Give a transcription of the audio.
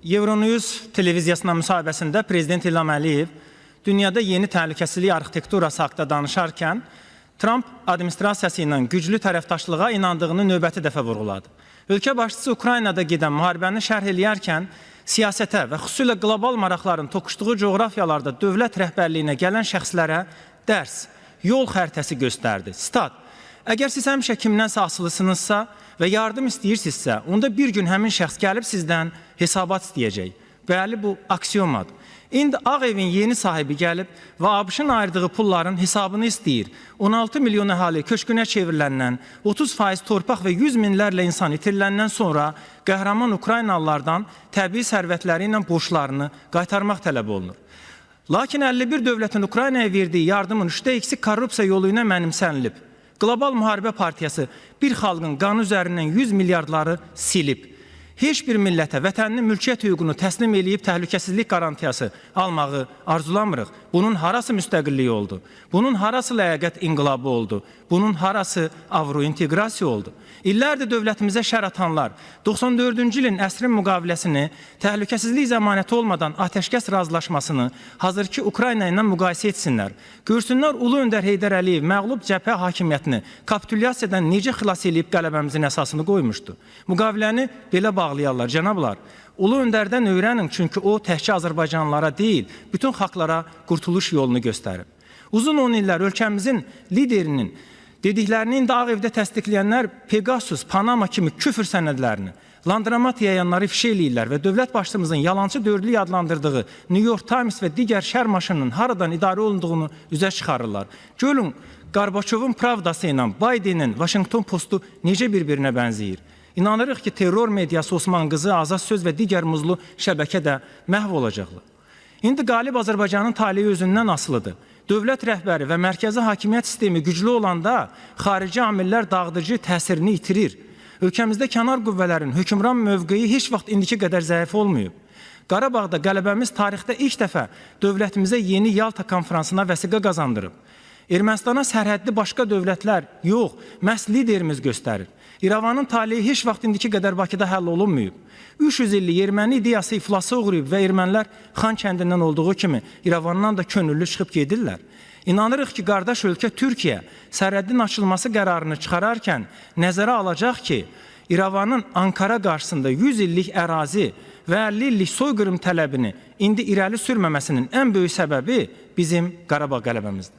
Euronews televiziyasına müsahibəsində Prezident İlham Əliyev dünyada yeni təhlükəsizlik arxitekturası haqqında danışarkən Trump administrasiyası ilə güclü tərəfdaşlığa inandığını növbəti dəfə vurğuladı. Ölkə başçısı Ukraynada gedən müharibəni şərh eləyərkən siyasətə və xüsusilə qlobal maraqların toqquşduğu coğrafiyalarda dövlət rəhbərliyinə gələn şəxslərə dərs, yol xəritəsi göstərdi. Stat: əgər siz həmişə kimdənsə asılısınızsa və yardım istəyirsinizsə, onda bir gün həmin şəxs gəlib sizdən hesabat istəyəcək. Bəli, bu aksiomadır. İndi Ağ Evin yeni sahibi gəlib və ABŞ-ın ayırdığı pulların hesabını istəyir. 16 milyon əhali köçkünə çevriləndən, 30% torpaq və 100 minlərlə insan itiriləndən sonra qəhrəman Ukraynalılardan təbii sərvətləri ilə borçlarını qaytarmaq tələb olunur. Lakin 51 dövlətin Ukraynaya verdiyi yardımın 3/2 korrupsiya yolu ilə mənimsənilib. Qlobal Müharibə Partiyası bir xalqın qanı üzərindən 100 milyardları silib. Heç bir millətə vətəninin mülkiyyət hüququnu təslim eləyib təhlükəsizlik qarantiyası almağı arzulamırıq. Bunun harası müstəqilliyi oldu? Bunun harası ləyaqət inqilabı oldu? Bunun harası avrointeqrasiya oldu? İllərdir dövlətimizə şər atanlar 94-cü ilin əsrin müqaviləsini, təhlükəsizlik zəmanəti olmadan atəşkəs razılaşmasını hazırki Ukrayna ilə müqayisə etsinlər. Görsünlər Ulu Öndər Heydər Əliyev məğlub cəbhə hakimiyyətini kapitulyasiyadan necə xilas edib qələbəmizin əsasını qoymuşdu. Müqaviləni belə bağlayarlar, cənablar. Ulu Öndərdən öyrənin, çünki o təhcə Azərbaycanlılara deyil, bütün xalqlara qurtuluş yolunu göstərib. Uzun 10 illər ölkəmizin liderinin dediklərini indi Ağ Evdə təsdiqləyənlər Pegasus, Panama kimi küfür sənədlərini, landramat yayanları ifşa eləyirlər və dövlət başçımızın yalancı dördlük adlandırdığı New York Times və digər şər maşınının haradan idarə olunduğunu üzə çıxarırlar. Görün, Qarbaçovun Pravdası ilə Bidenin Washington Postu necə bir-birinə bənzəyir. İnanırıq ki, terror mediası Osman Qızı, Azad Söz və digər muzlu şəbəkə də məhv olacaqlar. İndi qalib Azərbaycanın taleyi özündən asılıdır. Dövlət rəhbəri və mərkəzi hakimiyyət sistemi güclü olanda xarici amillər dağıdıcı təsirini itirir. Ölkəmizdə kənar qüvvələrin hökmran mövqeyi heç vaxt indiki qədər zəif olmayıb. Qarabağda qələbəmiz tarixdə ilk dəfə dövlətimizə yeni Yalta konferansına vəsiqə qazandırıb. Ermənistana sərhədli başqa dövlətlər yox, məhz liderimiz göstərir. İrəvanın taleyi heç vaxt indiki qədər Bakıda həll olunmayıb. 300 illik erməni ideyası iflasa uğrayıb və ermənilər Xan kəndindən olduğu kimi İrəvandan da könüllü çıxıb gedirlər. İnanırıq ki, qardaş ölkə Türkiyə sərhədin açılması qərarını çıxararkən nəzərə alacaq ki, İrəvanın Ankara qarşısında 100 illik ərazi və 50 illik soyqırım tələbini indi irəli sürməməsinin ən böyük səbəbi bizim Qarabağ qələbəmizdir.